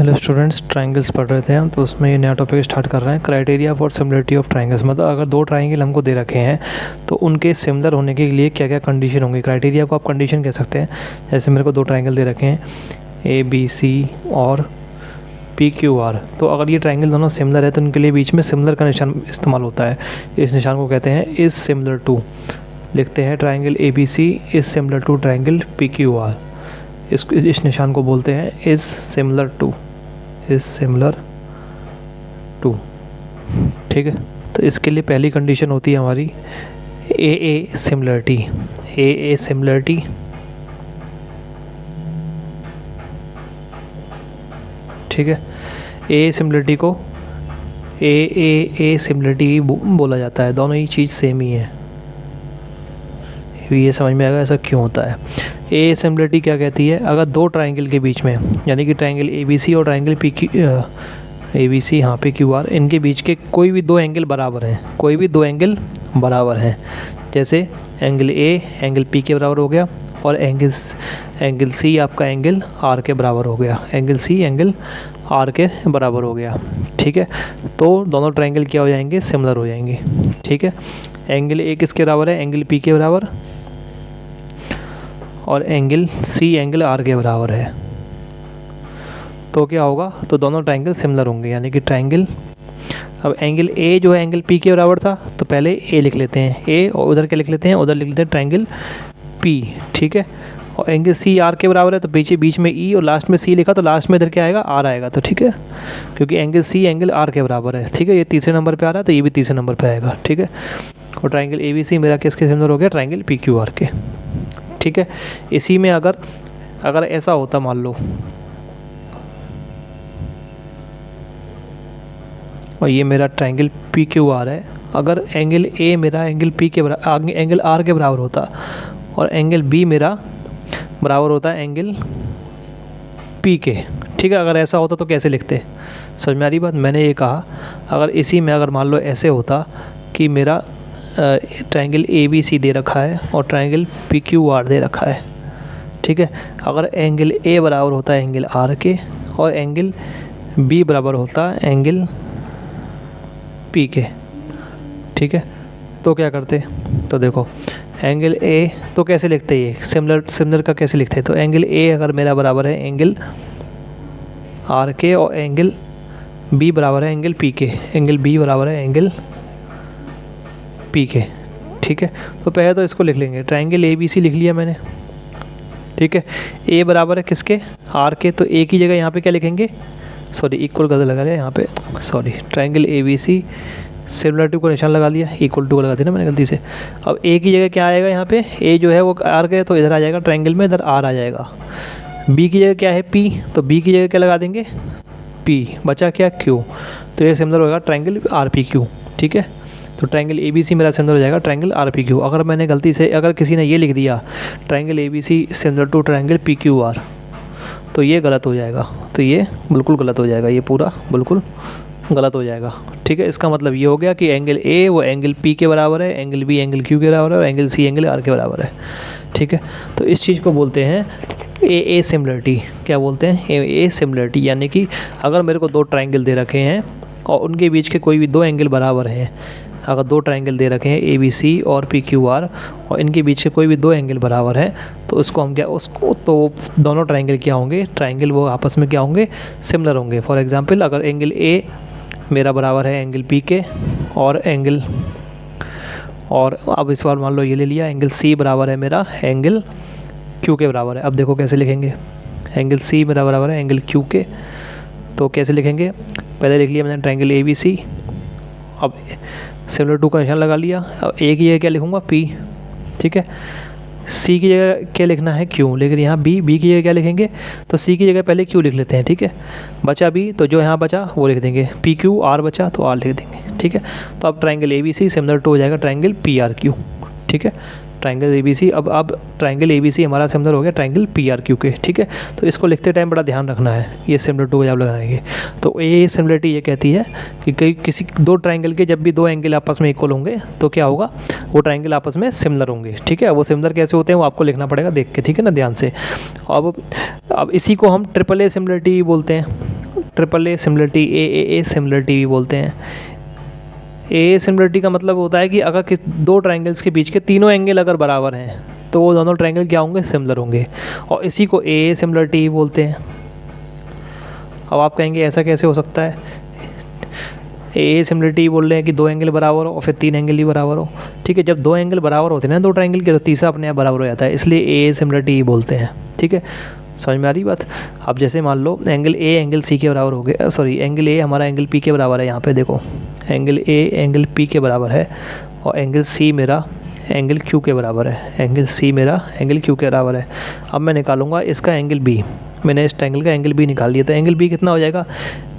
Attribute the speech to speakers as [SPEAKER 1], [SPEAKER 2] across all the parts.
[SPEAKER 1] Hello students, triangles पढ़ रहे थे हम, तो उसमें ये नया टॉपिक स्टार्ट कर रहे हैं। Criteria for similarity of triangles, मतलब अगर दो ट्रायंगल हमको दे रखे हैं तो उनके सिमिलर होने के लिए क्या क्या कंडीशन होंगी। क्राइटेरिया को आप कंडीशन कह सकते हैं। जैसे मेरे को दो ट्रायंगल दे रखे हैं ABC और PQR, तो अगर ये ट्रायंगल दोनों सिमिलर है तो उनके लिए बीच में सिमिलर का निशान इस्तेमाल होता है। इस निशान को कहते हैं इज़ सिमिलर टू। लिखते हैं triangle ABC is similar to triangle PQR। इस निशान को बोलते हैं इज़ सिमिलर टू। ठीक है, तो इसके लिए पहली कंडीशन होती है हमारी AA सिमिलरिटी। ठीक है, AA सिमिलरिटी को AA सिमिलरिटी बोला जाता है। दोनों ही चीज़ सेम ही है। ये समझ में आएगा ऐसा क्यों होता है। ए सिमिलरिटी क्या कहती है, अगर दो ट्रायंगल के बीच में, यानी कि ट्रायंगल ABC और ट्रायंगल PQR, इनके बीच के कोई भी दो एंगल बराबर हैं। जैसे एंगल A एंगल P के बराबर हो गया और एंगल C आपका एंगल R के बराबर हो गया। ठीक है, तो दोनों ट्रायंगल क्या हो जाएंगे, सिमिलर हो जाएंगे। ठीक है, एंगल A किसके बराबर है, एंगल P के बराबर, और एंगल C एंगल R के बराबर है। तो क्या होगा, तो दोनों ट्रायंगल सिमिलर होंगे, यानी कि ट्रायंगल, अब एंगल A जो है एंगल P के बराबर था, तो पहले A लिख लेते हैं A, और उधर क्या लिख लेते हैं, उधर लिख लेते हैं ट्रायंगल P। ठीक है, और एंगल C R के बराबर है, तो बीच में E और लास्ट में C लिखा, तो लास्ट में इधर क्या आएगा, R आएगा। तो ठीक है, क्योंकि एंगल C एंगल R के बराबर है। ठीक है, ये तीसरे नंबर पे आ रहा है, तो ये भी तीसरे नंबर पे आएगा। ठीक है, और ट्रायंगल ABC मेरा किसके सिमिलर हो गया, ट्रायंगल PQR के। ठीक है, इसी में अगर ऐसा होता, मान लो, और ये मेरा ट्रायंगल PQR है, अगर एंगल A मेरा एंगल R के बराबर होता और एंगल B मेरा बराबर होता है एंगल P के। ठीक है, अगर ऐसा होता तो कैसे लिखते, समझ में आ रही बात। मैंने ये कहा, अगर इसी में अगर मान लो ऐसे होता कि मेरा ट्रायंगल ABC दे रखा है और ट्रायंगल PQR दे रखा है। ठीक है, अगर एंगल A बराबर होता है एंगल R के और एंगल B बराबर होता है एंगल P के। ठीक है, तो क्या करते, तो देखो एंगल A तो कैसे लिखते हैं, ये सिमिलर का कैसे लिखते हैं, तो एंगल A अगर मेरा बराबर है एंगल R के और एंगल B बराबर है एंगल P के, एंगल B बराबर है एंगल P के। ठीक है, तो पहले तो इसको लिख लेंगे, ट्रायंगल ABC लिख लिया मैंने। ठीक है, A बराबर है किसके, R के, तो A की जगह यहाँ पे क्या लिखेंगे, इक्वल गलत लगा लिया यहाँ पे, ट्रायंगल ABC सिमिलर टू को निशान लगा लिया, इक्वल टू को लगा दिया ना मैंने गलती से। अब A की जगह क्या आएगा, यहाँ पे A जो है वो R के, तो इधर आ जाएगा ट्रायंगल में, इधर R आ जाएगा। B की जगह क्या है, P, तो B की जगह क्या लगा देंगे, P, बचा क्या, Q, तो ये सिमिलर होगा ट्रायंगल RPQ। ठीक है, तो ट्रायंगल ABC मेरा सिमिलर हो जाएगा ट्रायंगल RPQ। अगर मैंने गलती से, अगर किसी ने ये लिख दिया triangle ABC similar to triangle PQR, तो ये गलत हो जाएगा, तो ये बिल्कुल गलत हो जाएगा, ये पूरा बिल्कुल गलत हो जाएगा। ठीक है, इसका मतलब ये हो गया कि एंगल A वो एंगल P के बराबर है, एंगल B एंगल Q के बराबर है और एंगल C एंगल R के बराबर है। ठीक है, तो इस चीज़ को बोलते हैं AA सिमिलरिटी। क्या बोलते हैं, AA सिमिलरिटी, यानी कि अगर मेरे को दो ट्रायंगल दे रखे हैं और उनके बीच के कोई भी दो एंगल बराबर हैं, अगर दो ट्रायंगल दे रखे हैं ABC और PQR और इनके बीच के कोई भी दो एंगल बराबर हैं, तो उसको हम तो दोनों ट्रायंगल क्या होंगे, ट्रायंगल वो आपस में क्या होंगे, सिमिलर होंगे। फॉर एग्जांपल, अगर एंगल A मेरा बराबर है एंगल P के और अब इस बार मान लो ये ले लिया, एंगल C बराबर है मेरा एंगल Q के बराबर है। अब देखो कैसे लिखेंगे, एंगल C मेरा बराबर है एंगल Q के, तो कैसे लिखेंगे, पहले लिख लिया मैंने ट्रायंगल ABC, अब सिमिलर टू का निशान लगा लिया। अब A की जगह क्या लिखूँगा, P। ठीक है, C की जगह क्या लिखना है, Q, लेकिन यहाँ B की जगह क्या लिखेंगे, तो C की जगह पहले Q लिख लेते हैं। ठीक है, बचा B, तो जो यहाँ बचा वो लिख देंगे, PQR बचा तो R लिख देंगे। ठीक है, तो अब ट्रायंगल ABC सिमिलर टू हो जाएगा ट्रायंगल PRQ। ठीक है, ट्रायंगल ABC, अब ट्रायंगल ABC हमारा सिमिलर हो गया ट्रायंगल PRQ के। ठीक है, तो इसको लिखते टाइम बड़ा ध्यान रखना है, ये सिमिलर टू को जब लगाएंगे तो ये सिमिलरिटी ये कहती है कि किसी दो ट्रायंगल के जब भी दो एंगल आपस में इक्वल होंगे तो क्या होगा, वो ट्रायंगल आपस में सिमिलर होंगे। ठीक है, वो सिमिलर कैसे होते हैं वो आपको लिखना पड़ेगा देख के। ठीक है ना, ध्यान से। अब इसी को हम AAA सिमिलरिटी बोलते हैं। Triple A similarity, A similarity भी बोलते हैं। ए सिमिलरिटी का मतलब होता है कि अगर दो ट्रायंगल्स के बीच के तीनों एंगल अगर बराबर हैं तो वो दोनों ट्रायंगल क्या होंगे, सिमिलर होंगे, और इसी को ए सिमिलरिटी बोलते हैं। अब आप कहेंगे ऐसा कैसे हो सकता है, ए सिमिलरिटी बोल रहे हैं कि दो एंगल बराबर हो और फिर तीन एंगल ही बराबर हो। ठीक है, जब दो एंगल बराबर होते हैं ना दो ट्रायंगल के, तो तीसरा अपने आप बराबर हो जाता है, इसलिए ए सिमिलरिटी बोलते हैं। ठीक है, समझ में आ रही बात। अब जैसे मान लो एंगल ए एंगल सी के बराबर हो गया, सॉरी एंगल ए हमारा एंगल पी के बराबर है, यहाँ पे देखो एंगल ए एंगल पी के बराबर है, और एंगल सी मेरा एंगल क्यू के बराबर है, एंगल सी मेरा एंगल क्यू के बराबर है। अब मैं निकालूंगा इसका एंगल बी, मैंने इस ट्रायंगल का एंगल बी निकाल लिया, तो एंगल बी कितना हो जाएगा,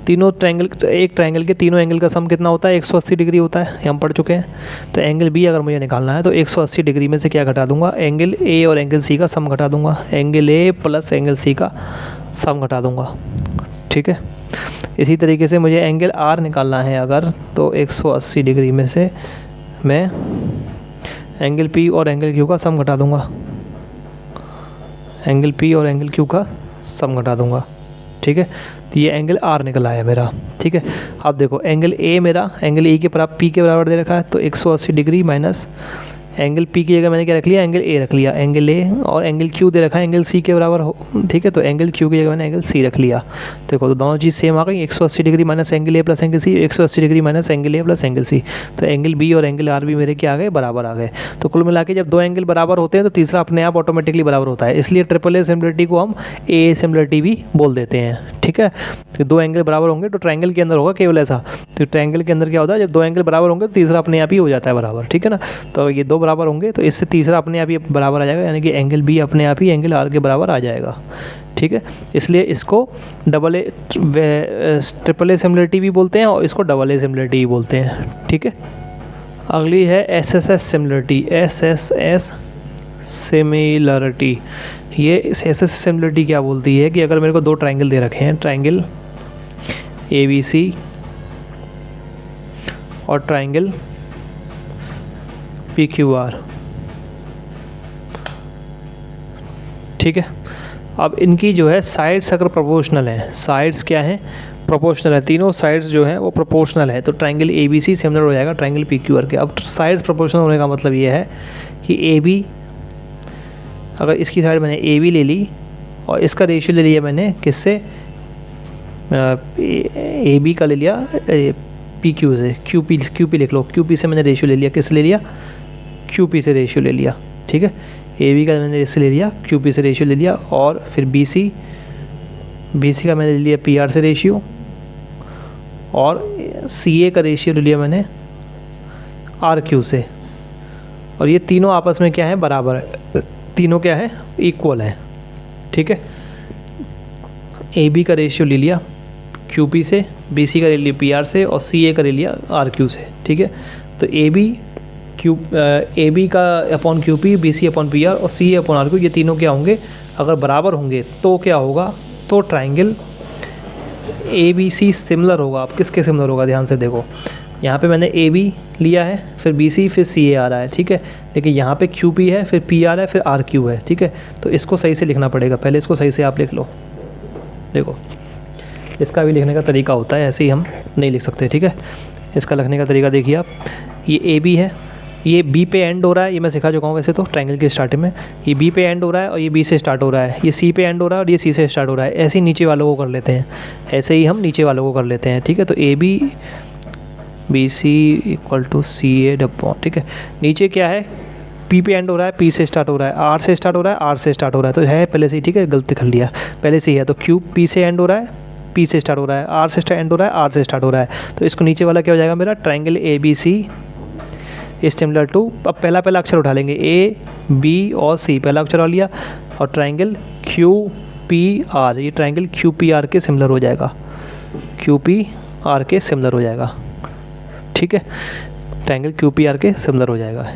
[SPEAKER 1] तीनों ट्रायंगल, एक ट्रायंगल के तीनों एंगल का सम कितना होता है, 180 डिग्री होता है, ये हम पढ़ चुके हैं। तो एंगल बी अगर मुझे निकालना है तो 180 डिग्री में से क्या घटा दूंगा, एंगल ए और एंगल सी का सम घटा दूंगा, angle A plus angle C का सम घटा दूंगा। ठीक है, इसी तरीके से मुझे एंगल आर निकालना है अगर, तो 180 डिग्री में से मैं एंगल पी और एंगल क्यू का सम घटा दूंगा, एंगल पी और एंगल क्यू का सम घटा दूंगा। ठीक है, तो ये एंगल आर निकल आया मेरा। ठीक है, अब देखो एंगल ए मेरा एंगल ए के बराबर पी के बराबर दे रखा है, तो 180 डिग्री माइनस एंगल पी की जगह मैंने क्या रख लिया, एंगल ए रख लिया, एंगल ए, और एंगल क्यू दे रखा है एंगल सी के बराबर हो। ठीक है, तो एंगल क्यू की जगह मैंने एंगल सी रख लिया। देखो तो दोनों चीज़ सेम आ गई, 180 degree minus angle A plus angle C, 180 degree minus angle A plus angle C, तो एंगल बी और एंगल आर भी मेरे क्या आ गए, बराबर आ गए। तो कुल मिला के जब दो एंगल बराबर होते हैं तो तीसरा अपने आप ऑटोमेटिकली बराबर होता है, इसलिए ट्रिपल ए सिमिलरिटी को हम ए सिमिलरिटी भी बोल देते हैं। ठीक है, तो दो एंगल बराबर होंगे तो ट्रायंगल के अंदर होगा केवल ऐसा, तो ट्रायंगल के अंदर क्या होता है, जब दो एंगल बराबर होंगे तो तीसरा अपने आप ही हो जाता है बराबर। ठीक है ना, तो ये दो बराबर होंगे तो इससे तीसरा अपने आप ही बराबर आ जाएगा, यानी कि एंगल बी अपने आप ही एंगल आर के बराबर आ जाएगा। ठीक है, इसलिए इसको ट्रिपल ए सिमिलरिटी भी बोलते हैं और इसको डबल ए सिमिलरिटी भी बोलते हैं। ठीक है, अगली है S S S similarity, S S S similarity. ये एस एस एस सिमिलरिटी क्या बोलती है कि अगर मेरे को दो ट्रायंगल दे रखे हैं, ट्रायंगल ए बी सी और ट्रायंगल पी क्यू आर। ठीक है, अब इनकी जो है साइड्स अगर प्रोपोर्शनल हैं, साइड्स क्या हैं, प्रोपोर्शनल है, तीनों साइड्स जो हैं वो प्रोपोर्शनल है, तो triangle A B C similar हो जाएगा ट्रायंगल पी क्यू आर के। अब साइड्स प्रोपोर्शनल होने का मतलब ये है कि ए बी, अगर इसकी साइड मैंने ए बी ले ली और इसका रेशियो ले लिया मैंने किससे, ए बी का ले लिया पी क्यू से, क्यू पी लिख लो, क्यू पी से मैंने रेशियो ले लिया, किससे ले लिया, क्यू पी से रेशियो ले लिया। ठीक है, ए बी का मैंने इससे ले लिया, क्यू पी से रेशियो ले लिया, और फिर बी सी का मैंने ले लिया पी आर से रेशियो, और सी ए का रेशियो ले लिया मैंने आर क्यू से, और ये तीनों आपस में क्या है, बराबर है, तीनों क्या है, इक्वल है। ठीक है, ए बी का रेशियो ले लिया क्यू पी से, बी सी का ले लिया पी आर से, और सी ए का ले लिया आर क्यू से। ठीक है, तो ए बी का upon Q P, B C upon P R और C A upon R Q, ये तीनों क्या होंगे, अगर बराबर होंगे तो क्या होगा, तो triangle A B C similar होगा। अब किसके सिमिलर होगा, ध्यान से देखो, यहाँ पे मैंने ए बी लिया है, फिर बी सी, फिर सी ए आ रहा है। ठीक है, लेकिन यहाँ पे क्यू पी है, फिर पी आर है, फिर आर क्यू है। ठीक है, तो इसको सही से लिखना पड़ेगा, पहले इसको सही से आप लिख लो। देखो इसका भी लिखने का तरीका होता है, ऐसे ही हम नहीं लिख सकते। ठीक है, इसका लिखने का तरीका देखिए आप, ये ए बी है, ये बी पे एंड हो रहा है, ये मैं सिखा चुका हूँ वैसे तो ट्रायंगल के स्टार्टिंग में, ये बी पे एंड हो रहा है और ये बी से स्टार्ट हो रहा है, ये सी पे एंड हो रहा है और ये सी से स्टार्ट हो रहा है। ऐसे ही नीचे वालों को कर लेते हैं, ऐसे ही हम नीचे वालों को कर लेते हैं। ठीक है, तो A B B C equal to C A डब्बॉ। ठीक है, नीचे क्या है, पी पे एंड हो रहा है, पी से स्टार्ट हो रहा है, आर से स्टार्ट हो रहा है, आर से स्टार्ट हो रहा है, तो है पहले से ही। ठीक है, गलती कर लिया, पहले से ही है, तो क्यू पी से एंड हो रहा है, पी से स्टार्ट हो रहा है, आर से एंड हो रहा है, आर से स्टार्ट हो रहा है, तो इसको नीचे वाला क्या हो जाएगा मेरा, triangle A B C similar to, अब पहला अक्षर उठा लेंगे, ए बी और सी पहला अक्षर आ लिया, और ट्रायंगल क्यू पी आर, ये ट्रायंगल क्यू पी आर के सिमिलर हो जाएगा, क्यू पी आर के सिमिलर हो जाएगा। ठीक है, ट्रायंगल क्यू पी आर के सिमिलर हो जाएगा।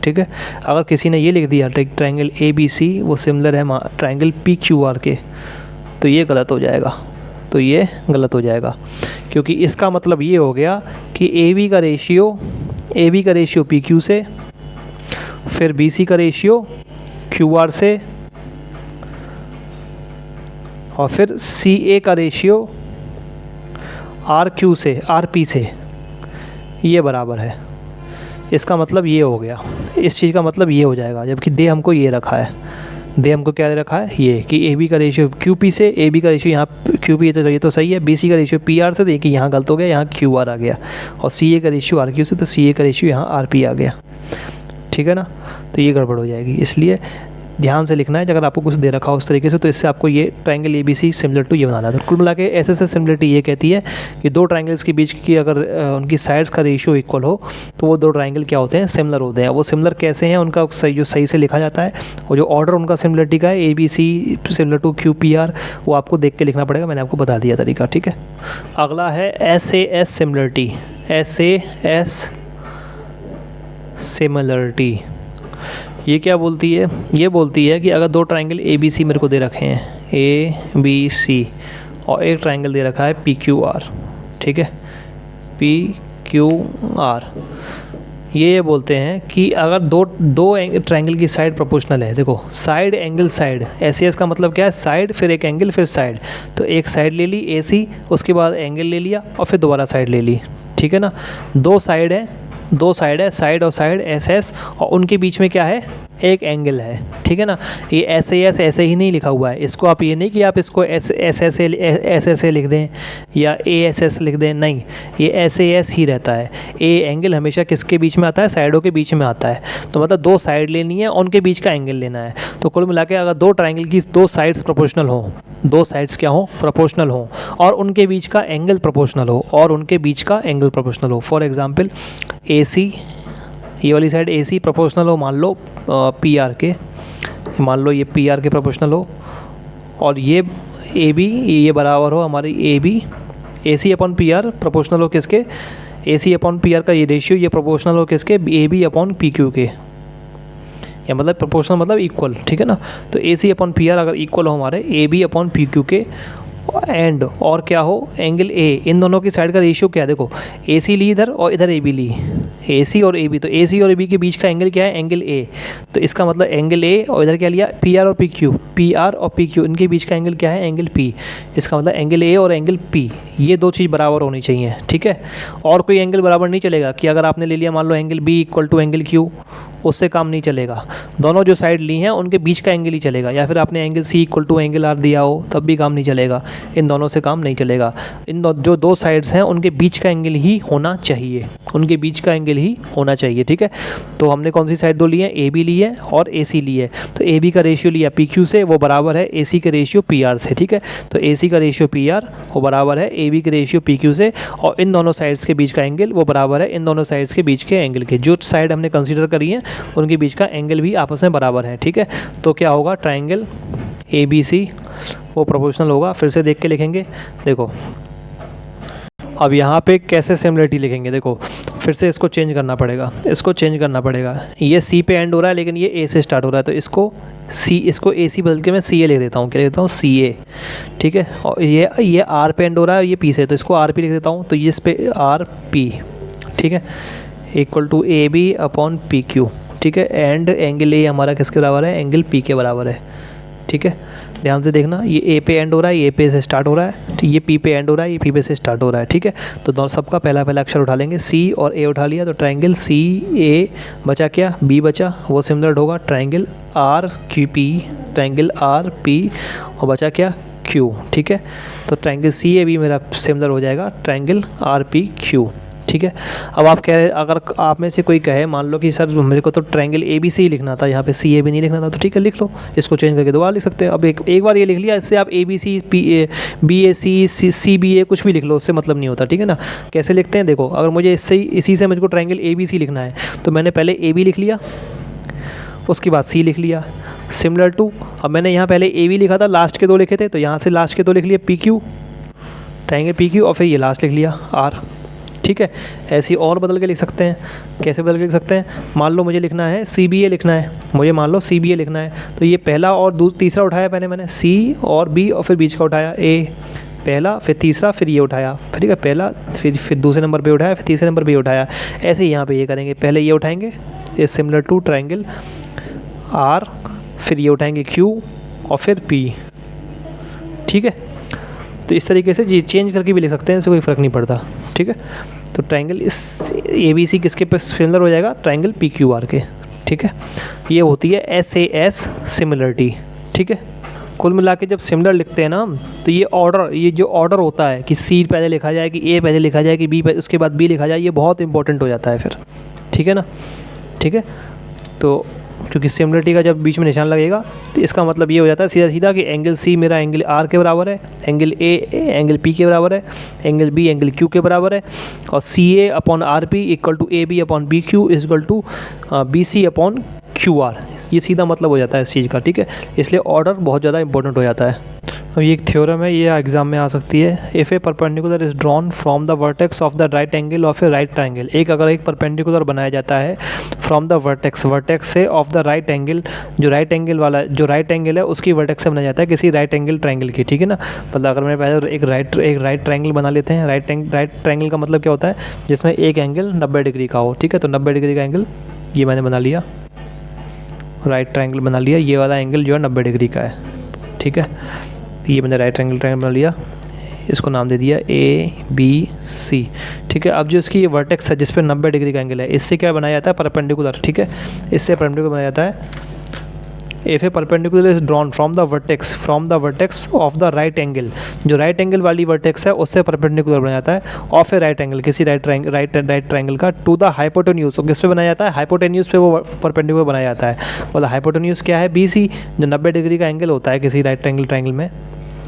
[SPEAKER 1] ठीक है, अगर किसी ने ये लिख दिया ट्रायंगल ए बी सी वो सिमिलर है ट्रायंगल पी क्यू आर के, तो ये गलत हो जाएगा, तो ये गलत हो जाएगा, क्योंकि इसका मतलब ये हो गया कि ए बी का रेशियो पी क्यू से, फिर बी सी का रेशियो क्यू आर से, और फिर सी ए का रेशियो आर क्यू से, आर पी से ये बराबर है, इसका मतलब ये हो गया, इस चीज़ का मतलब ये हो जाएगा, जबकि दे हमको ये रखा है, दे हमको क्या दे रखा है ये कि ए बी का रेशियो क्यू पी से, ए बी का रेशियो यहाँ क्यू पी तो ये तो सही है, बी सी का रेशियो पी आर से, देखिए यहाँ गलत हो गया, यहाँ क्यू आर आ गया, और सी ए का रेशियो आर क्यू से, तो सी ए का रेशियो यहाँ आर पी आ गया, ठीक है ना। तो ये गड़बड़ हो जाएगी, इसलिए ध्यान से लिखना है अगर आपको कुछ दे रखा हो उस तरीके से, तो इससे आपको ये triangle A B C similar to ये बनाना है। तो कुल मिला के एस एस एस सिमिलरिटी ये कहती है कि दो ट्रायंगल्स के बीच की अगर उनकी साइड्स का रेशियो इक्वल हो तो वो दो ट्रायंगल क्या होते हैं, सिमिलर होते हैं। वो सिमिलर कैसे हैं, उनका जो सही से लिखा जाता है, और जो ऑर्डर उनका सिमिलरिटी का है A B C similar to Q P R, वो आपको देख के लिखना पड़ेगा, मैंने आपको बता दिया तरीका, ठीक है। अगला है S A S similarity, S A S similarity ये क्या बोलती है, ये बोलती है कि अगर दो ट्रायंगल ए बी सी मेरे को दे रखे हैं, ए बी सी, और एक ट्रायंगल दे रखा है पी क्यू आर, ठीक है, पी क्यू आर, ये बोलते हैं कि अगर दो ट्रायंगल की साइड प्रोपोर्शनल है, देखो साइड एंगल साइड, एस का मतलब क्या है, साइड फिर एक एंगल फिर साइड, तो एक साइड ले ली ए सी, उसके बाद एंगल ले लिया और फिर दोबारा साइड ले ली, ठीक है ना। दो साइड है, दो साइड है, साइड और साइड एस एस, और उनके बीच में क्या है, एक एंगल है, ठीक है ना। ये एस ऐसे ही नहीं लिखा हुआ है, इसको आप ये नहीं कि आप इसको एस एस ए लिख दें या ए एस एस लिख दें, नहीं, ये एस ही रहता है। ए एंगल हमेशा किसके बीच में आता है, साइडों के बीच में आता है, तो मतलब दो साइड लेनी है, उनके बीच का एंगल लेना है। तो कुल मिला के अगर दो ट्राइंगल की दो साइड्स प्रोपोर्शनल हों, दो साइड्स क्या हों, प्रोपोर्शनल हों, और उनके बीच का एंगल प्रोपोर्शनल हो, और उनके बीच का एंगल प्रोपोर्शनल हो, फॉर एग्जांपल ए सी, ये वाली साइड ए सी प्रोपोर्शनल हो, मान लो पी आर के, मान लो ये पी आर के प्रोपोर्शनल हो, और ये ए बी, ये बराबर हो हमारी A B, A C upon P R proportional हो किसके, A C upon P R का ये रेशियो ये प्रोपोर्शनल हो किसके, A B upon P Q के, या मतलब प्रोपोर्शनल मतलब इक्वल, ठीक है ना। तो A C upon P R अगर इक्वल हो हमारे A B upon P Q के, एंड और क्या हो, एंगल ए, इन दोनों की साइड का रेशियो क्या है, देखो ए सी ली इधर और इधर ए बी ली, ए सी और ए बी, तो ए सी और ए बी के बीच का एंगल क्या है, एंगल ए, तो इसका मतलब एंगल ए, और इधर क्या लिया पी आर और पी क्यू, पी आर और पी क्यू, इनके बीच का एंगल क्या है, एंगल पी, इसका मतलब एंगल ए और एंगल पी, ये दो चीज़ बराबर होनी चाहिए, ठीक है। और कोई एंगल बराबर नहीं चलेगा कि अगर आपने ले लिया मान लो angle B equal to angle Q, उससे काम नहीं चलेगा, दोनों जो साइड ली हैं उनके बीच का एंगल ही चलेगा, या फिर आपने angle C equal to angle R दिया हो तब भी काम नहीं चलेगा, इन दोनों से काम नहीं चलेगा। जो दो साइड्स हैं उनके बीच का एंगल ही होना चाहिए, उनके बीच का एंगल ही होना चाहिए, ठीक है। तो हमने कौन सी साइड दो ली है, ए बी ली है और ए सी ली है, तो ए बी का रेशियो लिया पी क्यू से, वो बराबर है ए सी के रेशियो पी आर से, ठीक है। तो ए सी का रेशियो पी आर वो बराबर है ए बी के रेशियो पी क्यू से, और इन दोनों साइड्स के बीच का एंगल वो बराबर है इन दोनों साइड्स के बीच के एंगल के, जो साइड हमने कंसीडर करी है उनके बीच का एंगल भी आपस में बराबर है, ठीक है। तो क्या होगा, ट्रायंगल ए बी सी वो प्रोपोर्शनल होगा। फिर से देख के लिखेंगे, देखो अब यहाँ पे कैसे सिमिलरिटी लिखेंगे, देखो फिर से इसको चेंज करना पड़ेगा, इसको चेंज करना पड़ेगा, ये सी पे एंड हो रहा है लेकिन ये ए से स्टार्ट हो रहा है, तो इसको ए सी बदल के मैं सी ए लिख देता हूँ, क्या लिख देता हूँ, सी ए, ठीक है। और ये आर पे एंड हो रहा है, ये पी से, तो इसको आर पी लिख देता हूँ, तो ये इस पे आर पी, ठीक है, equal to A B upon P Q, ठीक है। एंड एंगल ए हमारा किसके बराबर है, एंगल पी के बराबर है, ठीक है। ध्यान से देखना, ये ए पे एंड हो रहा है, ये पे से स्टार्ट हो रहा है, तो ये पी पे एंड हो रहा है, ये पी पे से स्टार्ट हो रहा है, ठीक है। तो दोनों सबका पहला अक्षर उठा लेंगे, सी और ए उठा लिया, तो ट्रायंगल सी ए बचा, क्या बी बचा, वो सिमिलर होगा triangle R Q P, triangle R P, और बचा क्या, क्यू, ठीक है। तो ट्रायंगल सी ए बी मेरा सिमिलर हो जाएगा ट्रायंगल आर पी क्यू, ठीक है। अब आप कह रहे, अगर आप में से कोई कहे मान लो कि सर मेरे को तो ट्रायंगल ए बी सी ही लिखना था, यहाँ पे सी ए भी नहीं लिखना था, तो ठीक है लिख लो, इसको चेंज करके दोबारा लिख सकते हैं। अब एक बार ये लिख लिया, इससे आप A B C P A B A C B A कुछ भी लिख लो, उससे मतलब नहीं होता, ठीक है ना। कैसे लिखते हैं, देखो अगर मुझे इसी से मुझको ट्रायंगल ए बी सी लिखना है, तो मैंने पहले ए बी लिख लिया, उसके बाद सी लिख लिया, सिमिलर टू, अब मैंने यहाँ पहले ए बी लिखा था, लास्ट के दो लिखे थे, तो यहाँ से लास्ट के दो लिख लिए P Q, triangle P Q, और फिर ये लास्ट लिख लिया आर, ठीक है। ऐसे और बदल के लिख सकते हैं, कैसे बदल के लिख सकते हैं, मान लो मुझे लिखना है सी बी ए लिखना है, मुझे मान लो सी बी ए लिखना है, तो ये पहला और तीसरा उठाया पहले मैंने, सी और बी, और फिर बीच का उठाया ए, पहला फिर तीसरा फिर ये उठाया, ठीक है, पहला फिर दूसरे नंबर पे उठाया, फिर तीसरे नंबर पे उठाया, ऐसे ही यहाँ पे ये करेंगे, पहले ये उठाएंगे, ये सिमिलर टू ट्रायंगल आर, फिर ये उठाएंगे क्यू और फिर पी, ठीक है। तो इस तरीके से जी चेंज करके भी लिख सकते हैं, इससे कोई फ़र्क नहीं पड़ता, ठीक है। तो ट्रायंगल इस ABC किसके पे सिमिलर हो जाएगा, ट्रायंगल PQR के, ठीक है। ये होती है SAS सिमिलरिटी, ठीक है। कुल मिला के जब सिमिलर लिखते हैं ना तो ये जो ऑर्डर होता है कि C पहले लिखा जाए कि A पहले लिखा जाए कि B पहले, उसके बाद B लिखा जाए, ये बहुत इंपॉर्टेंट हो जाता है फिर, ठीक है ना, ठीक है। तो क्योंकि सिमिलरिटी का जब बीच में निशान लगेगा तो इसका मतलब ये हो जाता है सीधा सीधा कि एंगल C मेरा एंगल R के बराबर है, एंगल A एंगल P के बराबर है, एंगल B एंगल Q के बराबर है, और CA upon RP equal to AB upon BQ is equal to BC upon QR। ये सीधा मतलब हो जाता है इस चीज़ का, ठीक है। इसलिए ऑर्डर बहुत ज़्यादा इंपॉर्टेंट हो जाता है। अब ये एक थ्योरम है, ये एग्जाम में आ सकती है। If A perpendicular is drawn from the vertex of the right angle of A right triangle, अगर एक परपेंडिकुलर बनाया जाता है फ्रॉम द वर्टेक्स से ऑफ द राइट एंगल, जो राइट एंगल है उसकी वर्टेक्स से बनाया जाता है किसी राइट एंगल ट्रायंगल की, ठीक है ना। मतलब अगर मैं पहले एक राइट ट्रायंगल बना लेते हैं, राइट ट्रायंगल का मतलब क्या होता है, जिसमें एक एंगल 90 डिग्री का हो, ठीक है। तो 90 डिग्री का एंगल ये मैंने बना लिया, राइट ट्रायंगल बना लिया, ये वाला एंगल जो है 90 डिग्री का है, ठीक है। तो ये मैंने राइट ट्रायंगल बना लिया, इसको नाम दे दिया ABC, ठीक है। अब जो इसकी ये वर्टेक्स है जिस पे 90 डिग्री का एंगल है, इससे क्या बनाया जाता है, परपेंडिकुलर, ठीक है। इससे परपेंडिकुलर बनाया जाता है। If A perpendicular is drawn from the vertex of the right angle, जो राइट एंगल वाली वर्टेक्स है उससे परपेंडिकुलर बनाया जाता है, ऑफ ए राइट एंगल, किसी राइट ट्रायंगल का, टू द हाइपोटेन्यूज, और किस पे बनाया जाता है, हाइपोटेन्यूज पे वो परपेंडिकुलर बनाया जाता है। मतलब हाइपोटेन्यूज क्या है, BC, जो 90 डिग्री का एंगल होता है किसी राइट एंगल ट्रायंगल में।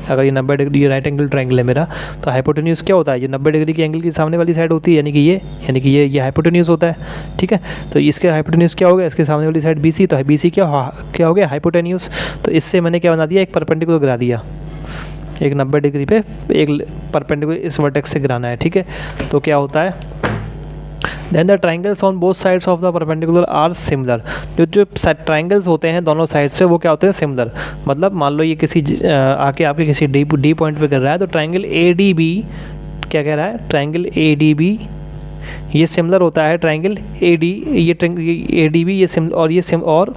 [SPEAKER 1] अगर ये 90 डिग्री राइट एंगल ट्रायंगल है मेरा, तो हाइपोटेन्यूज क्या होता है, ये 90 डिग्री की एंगल की सामने वाली साइड होती है, यानी कि ये हाइपोटेन्यूज होता है, ठीक है। तो इसके हाइपोटेन्यूज क्या हो गया, इसके सामने वाली साइड BC, तो BC क्या हो गया, हाइपोटेन्यूज। तो इससे मैंने क्या बना दिया, एक परपेंडिकुलर गिरा दिया, एक 90 डिग्री पे एक परपेंडिकुलर इस वर्टेक्स से गिराना है, ठीक है। तो क्या होता है, then the triangles on both sides of the perpendicular are similar. जो ट्राइंगल्स होते हैं दोनों साइड से वो क्या होते हैं, सिमिलर। मतलब मान लो ये किसी आके आपके किसी डी पॉइंट पे कर रहा है, तो ट्राइंगल ADB क्या कह रहा है, ट्राइंगल ADB ये सिमिलर होता है ट्राइंगल AD, ये ADB ये सिम और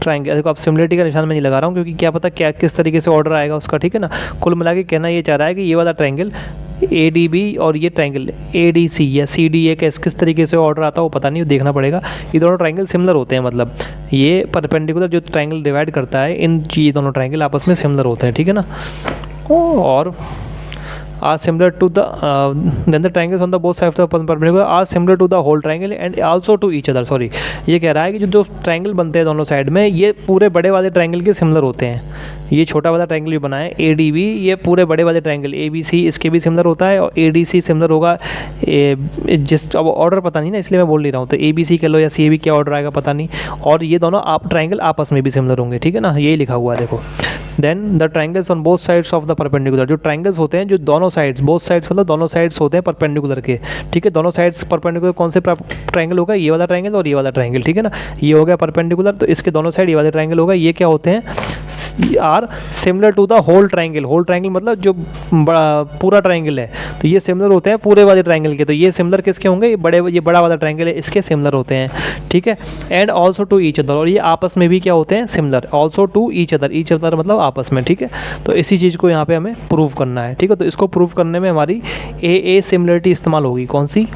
[SPEAKER 1] ट्राइंगल। देखो अब सिमिलरिटी का निशान मैं नहीं लगा रहा हूँ क्योंकि क्या पता क्या किस तरीके से ऑर्डर आएगा उसका, ठीक है ना। कुल मिला के कहना ये चाह रहा है कि ये वाला ट्राइंगल ADB और ये ट्राइंगल ADC या CDA किस तरीके से ऑर्डर आता है वो पता नहीं, देखना पड़ेगा। ये दोनों ट्राइंगल सिमिलर होते हैं, मतलब ये परपेंडिकुलर जो ट्राइंगल डिवाइड करता है इन ये दोनों ट्राइंगल आपस में सिमिलर होते हैं, ठीक है ना। और are similar to the then the triangles on the both sides of the perpendicular are similar to the whole triangle and also to each other। Sorry, ये कह रहा है कि जो ट्राइंगल बनते हैं दोनों साइड में ये पूरे बड़े वाले ट्राइंगल के सिमिलर होते हैं। ये छोटा वाला ट्राइंगल जो बना है ADB ये पूरे बड़े वाले ट्राइंगल ABC इसके भी सिमिलर होता है, और ADC सिमिलर होगा जिस अब ऑर्डर पता नहीं ना इसलिए मैं बोल नहीं रहा हूँ, तो ABC कह लो या CAB क्या ऑर्डर आएगा पता नहीं। और ये दोनों ट्राइंगल आपस में भी सिमिलर होंगे, ठीक है ना, यही लिखा हुआ है देखो। Then the triangles on both sides of the perpendicular, जो ट्राइंगल्स होते हैं जो दोनों साइड्स, बोथ साइड्स मतलब दोनों साइड्स होते हैं परपेंडिकुलर के, ठीक है। दोनों साइड्स परपेंडिकुलर कौन से ट्राइंगल होगा, ये वाला ट्राइंगल और ये वाला ट्राइंगल, ठीक है ना। ये हो गया परपेंडिकुलर, तो इसके दोनों साइड ये वाले ट्राइंगल होगा, ये क्या होते हैं, are similar to the whole triangle. Whole triangle मतलब जो पूरा ट्राइंगल है, तो ये सिमिलर होते हैं पूरे वाले ट्राइंगल के। तो ये सिमिलर किसके होंगे, ये बड़ा वाला ट्राइंगल है इसके सिमिलर होते हैं, ठीक है। And also to each other, और ये आपस में भी क्या होते हैं, similar. Also to each other मतलब आपस में, ठीक है। तो इसी चीज़ को यहाँ पे हमें प्रूव करना है, ठीक है। तो इसको प्रूव करने में हमारी AA सिमिलरिटी इस्तेमाल होगी। कौन सी,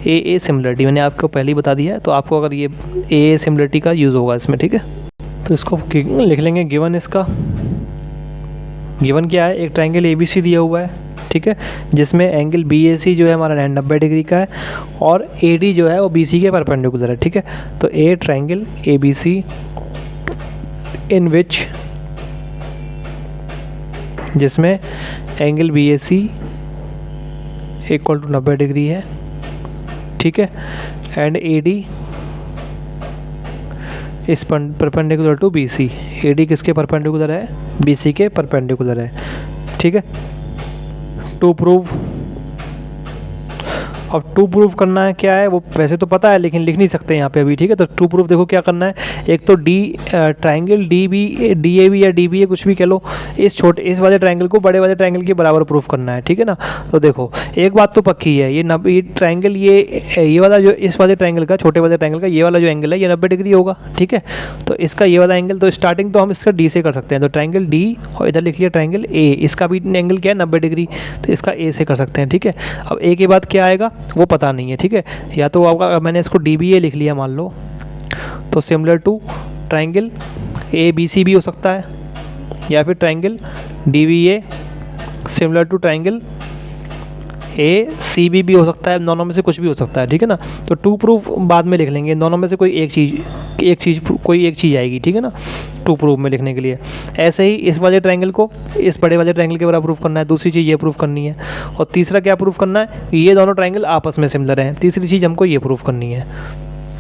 [SPEAKER 1] AA सिमिलरिटी, मैंने आपको पहले ही बता दिया है। तो आपको अगर ये AA सिमिलरिटी का यूज़ होगा इसमें, ठीक है। तो इसको लिख लेंगे, गिवन इसका गिवन क्या है, एक ट्राइंगल ABC दिया हुआ है, ठीक है, जिसमें एंगल BAC जो है हमारा 90 डिग्री का है और AD जो है वो BC के परपेंडिकुलर है, ठीक है। तो ए ट्राइंगल ABC इन विच, जिसमें angle BAC equal to 90 degree है, ठीक है, and AD is perpendicular to BC। AD किसके परपेंडिकुलर है, BC के परपेंडिकुलर है, ठीक है। टू प्रूव, अब टू प्रूफ करना है क्या है वो वैसे तो पता है लेकिन लिख नहीं सकते यहाँ पे अभी, ठीक है। तो टू प्रूफ देखो क्या करना है, एक तो ट्राइंगल DAB या DBA कुछ भी कह लो, इस वाले ट्राइंगल को बड़े वाले ट्राइंगल के बराबर प्रूफ करना है, ठीक है ना। तो देखो एक बात तो पक्की है, ये ट्राइंगल ये वाला जो इस वाले ट्राइंगल का, छोटे वाले ट्राइंगल का ये वाला जो एंगल है ये 90 डिग्री होगा, ठीक है। तो इसका ये वाला एंगल, तो स्टार्टिंग तो हम इसका D से कर सकते हैं, तो ट्राइंगल D और इधर लिख लिया ट्राइंगल A, इसका भी एंगल क्या है 90 डिग्री, तो इसका A से कर सकते हैं, ठीक है। अब A के बाद क्या आएगा वो पता नहीं है, ठीक है। या तो आपका मैंने इसको DBA लिख लिया मान लो, तो सिमिलर टू ट्राइंगल ABC भी हो सकता है, या फिर triangle DBA similar to triangle ACB भी हो सकता है, दोनों में से कुछ भी हो सकता है, ठीक है ना। तो टू प्रूफ बाद में लिख लेंगे, दोनों में से कोई एक चीज़ आएगी, ठीक है ना, टू प्रूफ में लिखने के लिए। ऐसे ही इस वाले ट्राइंगल को इस बड़े वाले ट्राइंगल के बराबर प्रूफ करना है, दूसरी चीज़ ये प्रूफ करनी है, और तीसरा क्या प्रूफ करना है, ये दोनों ट्राइंगल आपस में सिमिलर हैं, तीसरी चीज़ हमको ये प्रूफ करनी है,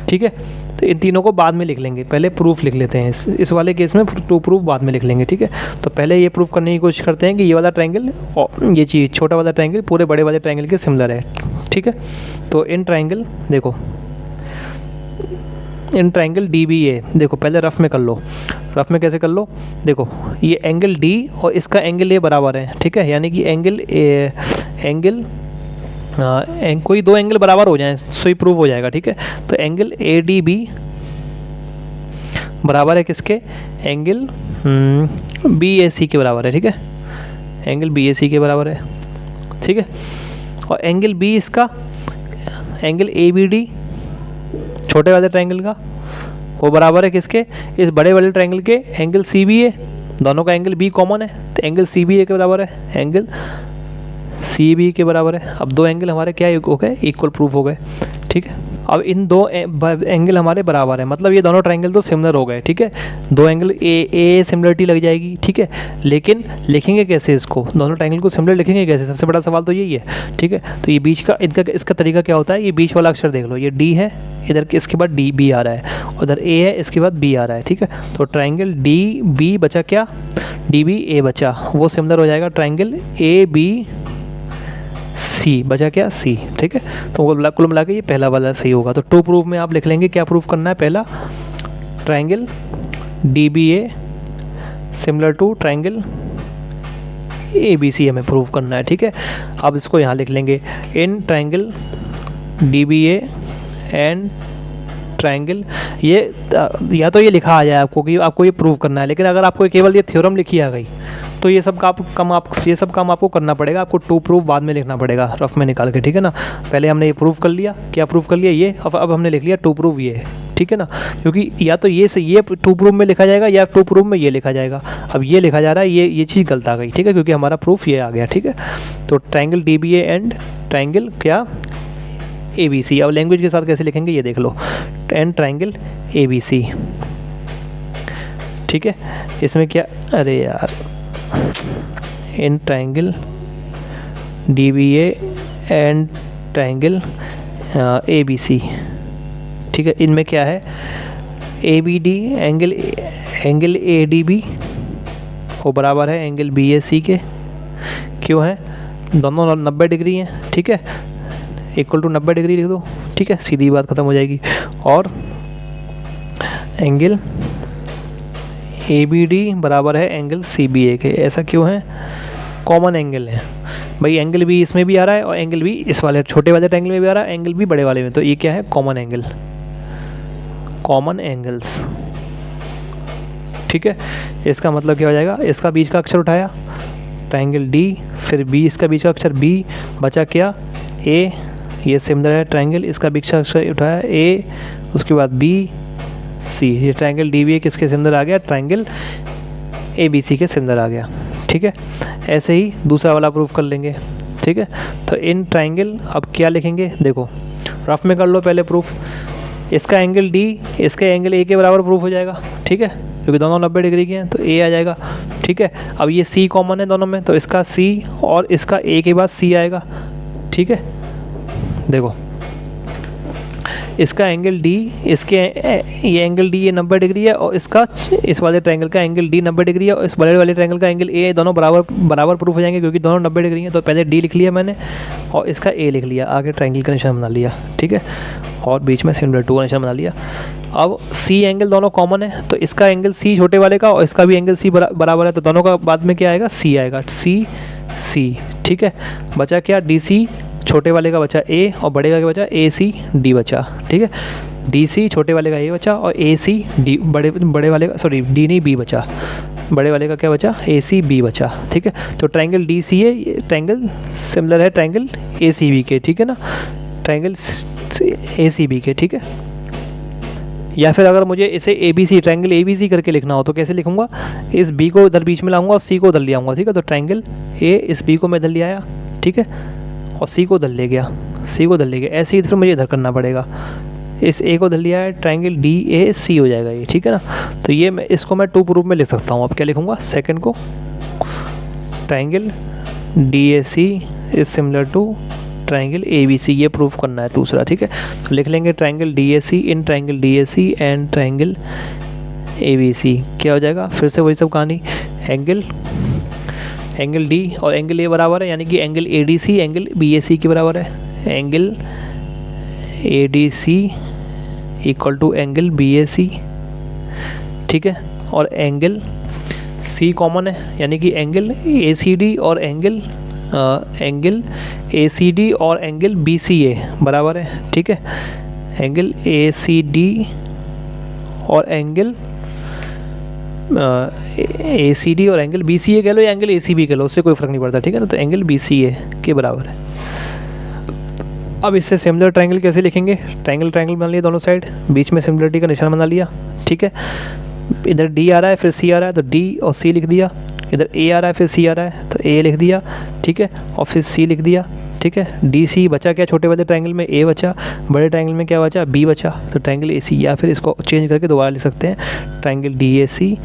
[SPEAKER 1] ठीक है। तो इन तीनों को बाद में लिख लेंगे, पहले प्रूफ लिख लेते हैं, इस वाले केस में टू प्रूफ बाद में लिख लेंगे, ठीक है। तो पहले ये प्रूफ करने की कोशिश करते हैं कि ये वाला ट्राइंगल और ये चीज़ छोटा वाला ट्राइंगल पूरे बड़े वाले ट्राइंगल के सिमिलर है, ठीक है। तो इन ट्राइंगल देखो, इन ट्राइंगल DBA देखो पहले रफ में कर लो, रफ में कैसे कर लो, देखो ये एंगल D और इसका एंगल A बराबर है, ठीक है। यानी कि कोई दो एंगल बराबर हो जाएं सो ही प्रूव हो जाएगा, ठीक है। तो एंगल ADB बराबर है किसके, एंगल BAC के बराबर है, ठीक है। एंगल BAC के बराबर है, ठीक है। और एंगल B इसका एंगल ABD छोटे वाले ट्राइंगल का वो बराबर है किसके, इस बड़े वाले ट्राइंगल के एंगल CBA, दोनों का एंगल B कॉमन है तो एंगल CBA के बराबर है, एंगल CB के बराबर है। अब दो एंगल हमारे क्या हो गए, इक्वल प्रूफ हो गए, ठीक है। अब इन दो एंगल हमारे बराबर है, मतलब ये दोनों ट्राइंगल तो सिमिलर हो गए, ठीक है। दो एंगल ए सिमिलरिटी लग जाएगी, ठीक है। लेकिन लिखेंगे कैसे इसको, दोनों ट्राइंगल को सिमिलर लिखेंगे कैसे, सबसे बड़ा सवाल तो यही है, ठीक है। तो ये बीच का इसका तरीका क्या होता है, ये बीच वाला अक्षर देख लो, ये D है, इधर इसके बाद DB आ रहा है, उधर A है, इसके बाद B आ रहा है, ठीक है। तो ट्राइंगल DB बचा क्या, DBA बचा, वो सिमिलर हो जाएगा ट्राइंगल ABC बचा क्या, C, ठीक है। तो कुल मिला के ये पहला वाला सही होगा। तो टू प्रूफ में आप लिख लेंगे क्या प्रूफ करना है, पहला triangle DBA similar to triangle ABC हमें प्रूफ करना है, ठीक है। अब इसको यहाँ लिख लेंगे, in triangle DBA and triangle, ये या तो ये लिखा आ जाए आपको कि आपको ये प्रूव करना है, लेकिन अगर आपको केवल ये थ्योरम लिखी आ गई तो ये सब काम आपको करना पड़ेगा, आपको टू प्रूफ बाद में लिखना पड़ेगा रफ में निकाल के, ठीक है ना। पहले हमने ये प्रूफ कर लिया, क्या प्रूफ कर लिया ये, अब हमने लिख लिया टू प्रूफ ये, ठीक है ना। क्योंकि या तो ये टू प्रूफ में लिखा जाएगा या टू प्रूफ में ये लिखा जाएगा। अब ये लिखा जा रहा है, ये चीज़ गलत आ गई, ठीक है, क्योंकि हमारा प्रूफ ये आ गया, ठीक है। तो ट्राइंगल DBA एंड ट्राइंगल क्या ABC, अब लैंग्वेज के साथ कैसे लिखेंगे ये देख लो, एंड ट्राइंगल ABC, ठीक है। इसमें क्या, अरे यार, इन triangle DBA and triangle ABC, ठीक है। इनमें क्या है, ABD एंगल ADB वो बराबर है एंगल BAC के, क्यों है, दोनों 90 डिग्री हैं, ठीक है, इक्वल टू 90 डिग्री लिख दो, ठीक है, सीधी बात खत्म हो जाएगी। और एंगल ABD बराबर है एंगल CBA के, ऐसा क्यों है, कॉमन एंगल है भाई, एंगल भी इसमें भी आ रहा है और एंगल भी इस वाले छोटे वाले ट्रायंगल में भी आ रहा है, एंगल भी बड़े वाले में, तो ये क्या है, कॉमन एंगल, कॉमन एंगल्स, ठीक है। इसका मतलब क्या हो जाएगा, इसका बीच का अक्षर उठाया ट्रायंगल D, फिर B, इसका बीच का अक्षर B, बचा क्या A, ये सिमिलर है ट्रायंगल, इसका बीच का अक्षर उठाया A, उसके बाद B C, ये ट्रायंगल DBA किसके सिमिलर आ गया, ट्रायंगल ABC के सिमिलर आ गया, ठीक है। ऐसे ही दूसरा वाला प्रूफ कर लेंगे, ठीक है। तो इन ट्रायंगल अब क्या लिखेंगे, देखो रफ में कर लो पहले प्रूफ, इसका एंगल D इसके एंगल A के बराबर प्रूफ हो जाएगा, ठीक है, क्योंकि दोनों 90 डिग्री के हैं तो A आ जाएगा, ठीक है। अब ये C कॉमन है दोनों में, तो इसका C और इसका A के बाद C आएगा, ठीक है। देखो इसका एंगल डी, इसके ये एंगल डी ये 90 डिग्री है, और इसका इस वाले ट्रायंगल का एंगल डी 90 डिग्री है, और इस बड़े वाले ट्रायंगल का एंगल ए, दोनों बराबर प्रूफ हो जाएंगे क्योंकि दोनों 90 डिग्री हैं। तो पहले डी लिख लिया मैंने और इसका ए लिख लिया, आगे ट्रायंगल का निशान बना लिया, ठीक है, और बीच में सिमिलर टू का निशान बना लिया। अब सी एंगल दोनों कॉमन है, तो इसका एंगल सी छोटे वाले का और इसका भी एंगल सी बराबर है, तो दोनों का बाद में क्या आएगा, सी आएगा, सी सी, ठीक है। बचा क्या, डी सी छोटे वाले का बचा ए और बड़े का क्या बचा, ए सी डी बचा, ठीक है। डी सी छोटे वाले का ए बचा और ए सी डी बड़े वाले का, सॉरी डी नहीं बी बचा, बड़े वाले का क्या बचा, ए सी बी बचा, ठीक है। तो triangle D C A triangle similar है ट्रायंगल ए सी बी के, ठीक है ना, ट्रायंगल ए सी बी के, ठीक है। या फिर अगर मुझे इसे A B C triangle A B C करके लिखना हो तो कैसे लिखूंगा, इस बी को इधर बीच में लाऊंगा और सी को उधर ले आऊँगा, ठीक है। तो ट्रायंगल ए, इस बी को मैं इधर ले आया, ठीक है, और सी को उधर ले गया, सी को उधर ले गया, ऐसे ही फिर मुझे इधर करना पड़ेगा, इस ए को उधर लिया है, ट्रायंगल डी ए सी हो जाएगा ये, ठीक है ना। तो ये मैं इसको मैं टू प्रूफ में लिख सकता हूँ। अब क्या लिखूँगा, सेकंड को triangle D A C is similar to triangle A B C, ये प्रूफ करना है दूसरा, ठीक है। तो लिख लेंगे triangle D A C in triangle D A C and triangle A B C, क्या हो जाएगा, फिर से वही सब कहानी, एंगल डी और एंगल ए बराबर है, यानी कि angle A D C angle B A C के बराबर है, angle A D C equal to angle B A C, ठीक है। और एंगल सी कॉमन है, यानी कि एंगल ए सी डी और एंगल ए सी डी और एंगल बी सी ए बराबर है, ठीक है। एंगल ए सी डी और एंगल ए सी डी और एंगल बी सी ए कह लो या एंगल ए सी बी कह लो, उससे कोई फ़र्क नहीं पड़ता, ठीक है ना। तो एंगल बी सी ए के बराबर है। अब इससे सिमिलर ट्रायंगल कैसे लिखेंगे, ट्रायंगल बना लिया दोनों साइड, बीच में सिमिलरिटी का निशान बना लिया, ठीक है। इधर डी आ रहा है फिर सी आ रहा है तो डी और सी लिख दिया, इधर ए आ रहा है फिर सी आ रहा है तो ए लिख दिया, ठीक है, और फिर सी लिख दिया, ठीक है। डी सी बचा क्या, छोटे वाले ट्रायंगल में ए बचा, बड़े ट्रायंगल में क्या बचा, बी बचा, तो ट्रायंगल ए सी, या फिर इसको चेंज करके दोबारा लिख सकते हैं, ट्रायंगल डी ए सी,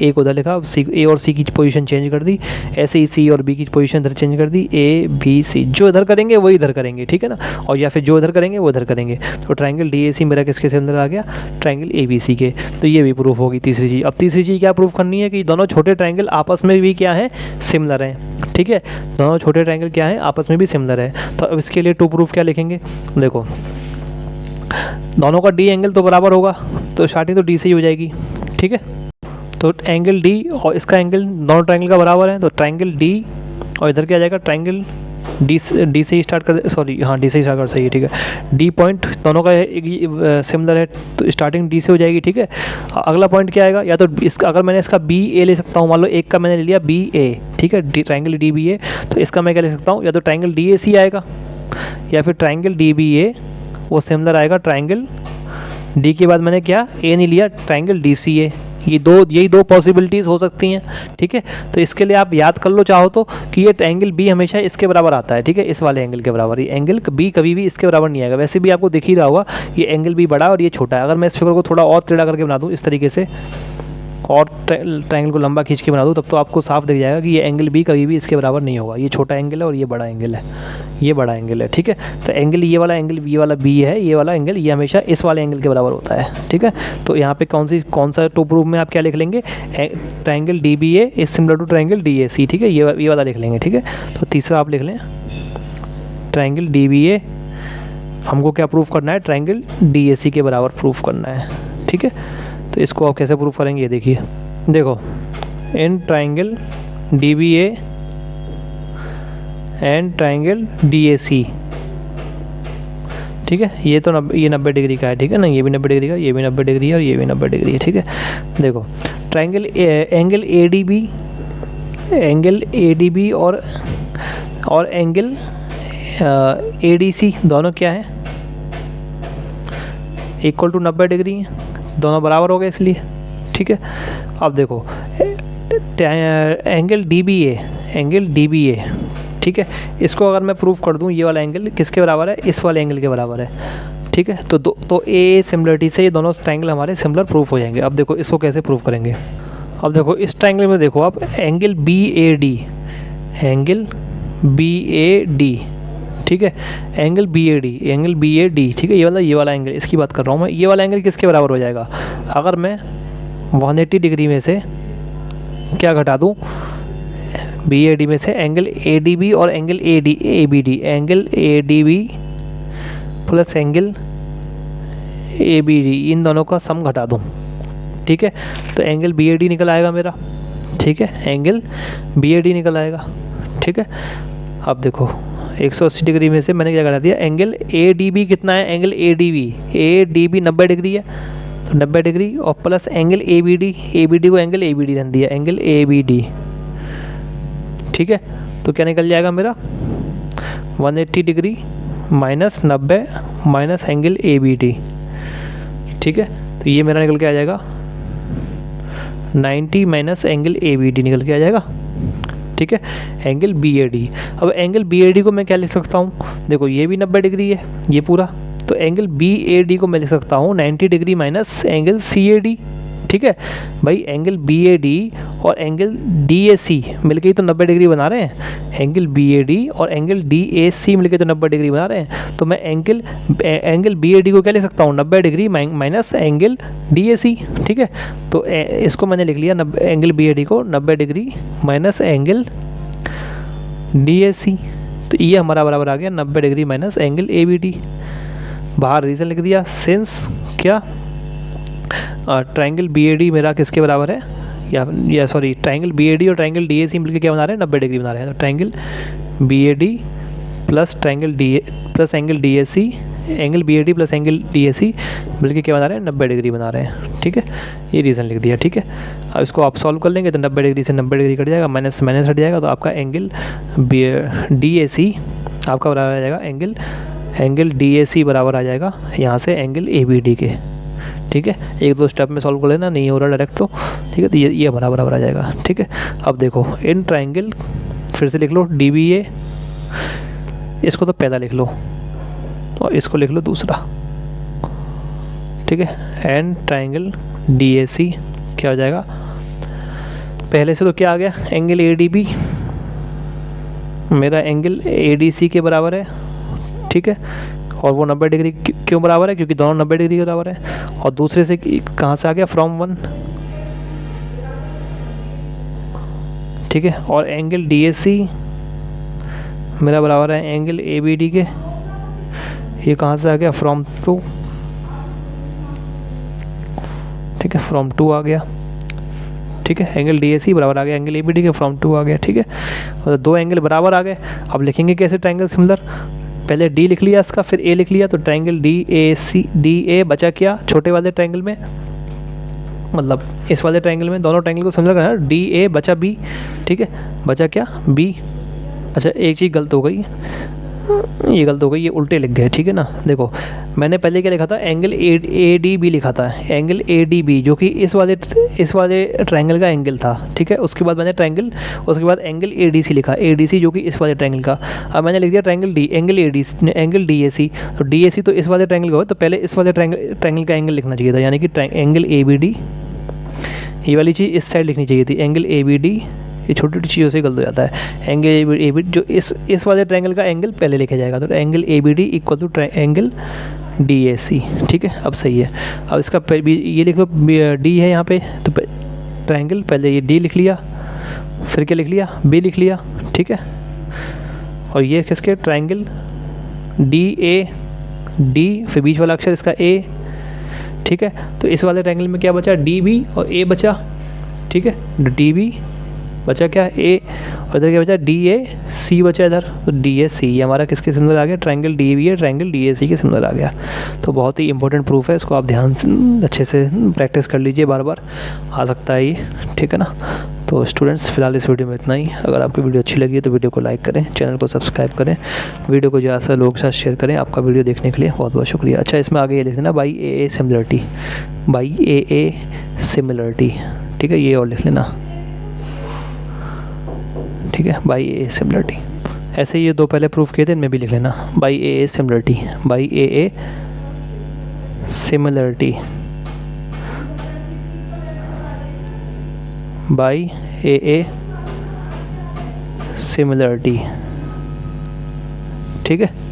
[SPEAKER 1] ए को उधर लिखा, सी ए और सी की पोजीशन चेंज कर दी, ऐसे ही सी और बी की पोजीशन इधर चेंज कर दी, ए बी सी, जो इधर करेंगे वही इधर करेंगे, ठीक है ना, और या फिर जो इधर करेंगे वो इधर करेंगे। तो ट्रायंगल डी ए सी मेरा किसके सिमिलर आ गया, ट्रायंगल ए बी सी के। तो ये भी प्रूफ होगी तीसरी चीज़। अब तीसरी चीज़ क्या प्रूफ करनी है कि दोनों छोटे ट्रायंगल आपस में भी क्या है, सिमिलर हैं, ठीक है। दोनों छोटे ट्रायंगल क्या है, आपस में भी सिमिलर है। तो अब इसके लिए टू प्रूफ क्या लिखेंगे, देखो दोनों का डी एंगल तो बराबर होगा, तो स्टार्टिंग तो डी से ही हो जाएगी, ठीक है। तो एंगल डी और इसका एंगल दोनों ट्रायंगल का बराबर है, तो ट्रायंगल डी और इधर क्या आ जाएगा, ट्रायंगल डी से ही स्टार्ट कर, सॉरी हाँ डी से ही स्टार्ट कर, सही है, ठीक है। डी पॉइंट दोनों का सिमिलर है तो स्टार्टिंग डी से हो जाएगी, ठीक है। अगला पॉइंट क्या आएगा, या तो इसका अगर मैंने इसका बी ए ले सकता हूँ, मान लो एक का मैंने ले लिया बी ए, ठीक है, ट्रायंगल डी बी ए, तो इसका मैं क्या ले सकता हूँ, या तो ट्रायंगल डी ए सी आएगा या फिर ट्रायंगल डी बी ए वो सिमिलर आएगा ट्रायंगल डी के बाद मैंने क्या ए नहीं लिया, ट्रायंगल डी सी ए। यही दो पॉसिबिलिटीज़ हो सकती हैं, ठीक है। तो इसके लिए आप याद कर लो चाहो तो कि ये एंगल बी हमेशा इसके बराबर आता है, ठीक है, इस वाले एंगल के बराबर। ये एंगल बी कभी भी इसके बराबर नहीं आएगा। वैसे भी आपको दिख ही रहा होगा ये एंगल बी बड़ा और ये छोटा है। अगर मैं इस फिगर को थोड़ा और टेढ़ा करके बना दूँ इस तरीके से और ट्रायंगल को लंबा खींच के बना दूँ, तब तो आपको साफ दिख जाएगा कि ये एंगल बी कभी भी इसके बराबर नहीं होगा। ये छोटा एंगल है और ये बड़ा एंगल है, ये बड़ा एंगल है, ठीक है। तो एंगल ये वाला एंगल बी वाला बी है, ये वाला एंगल ये हमेशा इस वाले एंगल के बराबर होता है, ठीक है। तो यहाँ पे कौन सा टू प्रूफ में आप क्या लिख लेंगे, triangle D B A is similar to triangle D A C, ठीक है, ये वाला लिख लेंगे, ठीक है। तो तीसरा आप लिख लें ट्रायंगल डी बी ए हमको क्या प्रूफ करना है, ट्रायंगल डी ए सी के बराबर प्रूफ करना है, ठीक है। तो इसको आप कैसे प्रूफ करेंगे, ये देखिए, देखो in triangle D B A and triangle D A C, ठीक है। ये तो ये 90 डिग्री का है, ठीक है ना, ये भी 90 डिग्री का, ये भी 90 डिग्री है और ये भी 90 डिग्री है, ठीक है। देखो triangle angle A D B और एंगल ए डी सी दोनों क्या है, इक्वल टू 90 डिग्री है, दोनों बराबर हो गए इसलिए, ठीक है। अब देखो एंगल डी बी ए, ठीक है, इसको अगर मैं प्रूफ कर दूं ये वाला एंगल किसके बराबर है, इस वाले एंगल के बराबर है, ठीक है। तो ए सिमिलरिटी से ये दोनों ट्रायंगल हमारे सिमिलर प्रूफ हो जाएंगे। अब देखो इसको कैसे प्रूफ करेंगे। अब देखो इस ट्रायंगल में देखो आप एंगल बी ए डी, ठीक है। एंगल बी ए डी, ठीक है, ये वाला एंगल, इसकी बात कर रहा हूँ मैं। ये वाला एंगल किसके बराबर हो जाएगा? अगर मैं 180 डिग्री में से क्या घटा दूँ, बी ए डी में से एंगल ए डी बी और angle A B D, angle A D B plus angle A B D, इन दोनों का सम घटा दूँ, ठीक है, तो एंगल बी ए डी निकल आएगा मेरा, ठीक है, एंगल बी ए डी निकल आएगा, ठीक है। अब देखो 180 डिग्री में से मैंने क्या घटा दिया, एंगल ए डी बी कितना है, angle A D B 90 degree है, तो 90 डिग्री और plus angle A B D को एंगल ए बी डी रन दिया, एंगल ए बी डी, ठीक है। तो क्या निकल जाएगा मेरा, 180 degree minus 90 minus angle A B D, ठीक है। तो ये मेरा निकल के आ जाएगा 90 minus angle A B D निकल के आ जाएगा, ठीक है, एंगल बी ए डी। अब एंगल बी ए डी को मैं क्या लिख सकता हूँ, देखो ये भी 90 डिग्री है ये पूरा, तो एंगल बी ए डी को मैं लिख सकता हूँ 90 degree minus angle C A D, ठीक है भाई। एंगल बी ए डी और एंगल डी ए सी मिलकर ही तो 90 डिग्री बना रहे हैं, एंगल बी ए डी और एंगल डी ए सी मिलकर तो 90 डिग्री बना रहे हैं, तो मैं एंगल बी ए डी को क्या लिख सकता हूँ, 90 degree minus angle D A C, ठीक है। तो इसको मैंने लिख लिया, एंगल बी ए डी को 90 degree minus angle D A C, तो ये हमारा बराबर आ गया 90 degree minus angle A B D. बाहर रीज़न लिख दिया, सिंस क्या ट्रायंगल बी ए डी मेरा किसके बराबर है, या sorry triangle B A D और ट्रायंगल डी ए सी मिलकर क्या बना रहे हैं, 90 डिग्री बना रहे हैं। तो triangle B A D plus triangle D A plus angle D A C, angle B A D plus angle D A C मिलकर क्या बना रहे हैं, 90 डिग्री बना रहे हैं, ठीक है। ये रीज़न लिख दिया, ठीक है। अब इसको आप सॉल्व कर लेंगे तो 90 डिग्री से 90 डिग्री कट जाएगा, माइनस माइनस हट जाएगा, तो आपका एंगल डी ए सी आपका बराबर आ जाएगा एंगल डी ए सी बराबर आ जाएगा यहाँ से एंगल ए बी डी के, ठीक है। एक दो स्टेप में सॉल्व कर लेना, नहीं हो रहा डायरेक्ट तो, ठीक है। तो ये बराबर आ जाएगा, ठीक है। अब देखो इन ट्रायंगल, फिर से लिख लो डी बी ए, इसको तो पहला लिख लो और इसको लिख लो दूसरा, ठीक है। एंड ट्रायंगल डी ए सी क्या हो जाएगा, पहले से तो क्या आ गया, एंगल ए डी बी मेरा एंगल ए डी सी के बराबर है, ठीक है। और वो 90 डिग्री क्यों बराबर है, क्योंकि दोनों 90 डिग्री के बराबर है। और दूसरे से कहाँ से आ गया, फ्रॉम 1, ठीक है। और एंगल डी ए सी मेरा बराबर है एंगल ए बी डी के, ये कहाँ से आ गया, फ्रॉम 2, ठीक है, फ्रॉम 2 आ गया, ठीक है। एंगल डी ए सी बराबर आ गया एंगल ए बी डी के, फ्रॉम 2 आ गया, ठीक है। और दो एंगल बराबर आ गए। अब लिखेंगे कैसे ट्रायंगल सिमिलर, पहले डी लिख लिया इसका, फिर ए लिख लिया, तो ट्रायंगल डी ए बचा क्या, छोटे वाले ट्रायंगल में, मतलब इस वाले ट्रायंगल में दोनों ट्रायंगल को सिमिलर करना, डी ए बचा बी, ठीक है, बचा क्या बी। अच्छा एक चीज़ गलत हो गई, ये गलत हो गई, ये उल्टे लिख गए, ठीक है ना। देखो मैंने पहले क्या लिखा था, एंगल ए डी बी लिखा था, एंगल ए डी बी जो कि इस वाले ट्रायंगल का एंगल था, ठीक है। उसके बाद मैंने ट्रायंगल, उसके बाद एंगल ए डी सी लिखा, ए डी सी जो कि इस वाले ट्रायंगल का। अब मैंने लिख दिया triangle D, angle D A C, तो डी ए सी तो इस वाले ट्रायंगल का हो, तो पहले इस वाले ट्रायंगल का एंगल लिखना चाहिए था, यानी कि एंगल ए बी डी, ये वाली चीज़ इस साइड लिखनी चाहिए थी, एंगल ए बी डी। ये छोटी छोटी चीज़ों से गलत हो जाता है। एंगल ए बी जो इस वाले ट्रायंगल का एंगल पहले लिखा जाएगा, तो angle A B D equal to angle D A C, ठीक है। अब सही है। अब इसका ये लिख लो, डी है यहाँ पे, तो ट्रायंगल पहले ये डी लिख लिया, फिर क्या लिख लिया, बी लिख लिया, ठीक है। और ये किसके, ट्रायंगल डी ए डी, फिर बीच वाला अक्षर इसका ए, ठीक है। तो इस वाले ट्रायंगल में क्या बचा, डी बी और ए बचा, ठीक है। डी बी बचा क्या, ए, और इधर क्या बचा, डी ए सी बचा इधर, तो डी ए सी, ये हमारा किसके सिमिलर आ गया, ट्रायंगल डी बी है, ट्रायंगल डी ए सी के सिमिलर आ गया। तो बहुत ही इंपॉर्टेंट प्रूफ है, इसको आप ध्यान से अच्छे से प्रैक्टिस कर लीजिए, बार बार आ सकता है ये, ठीक है ना। तो स्टूडेंट्स फिलहाल इस वीडियो में इतना ही। अगर आपको वीडियो अच्छी लगी है तो वीडियो को लाइक करें, चैनल को सब्सक्राइब करें, वीडियो को ज़्यादा से लोगों के साथ शेयर करें। आपका वीडियो देखने के लिए बहुत बहुत शुक्रिया। अच्छा इसमें आगे ये लिख देना, by A similarity, by A similarity, ठीक है, ये और लिख लेना, ठीक है, बाई ए सिमिलरिटी। ऐसे ये दो पहले प्रूफ किए थे, इनमें भी लिख लेना, by A similarity, by A similarity, by A similarity, ठीक। ठीक है।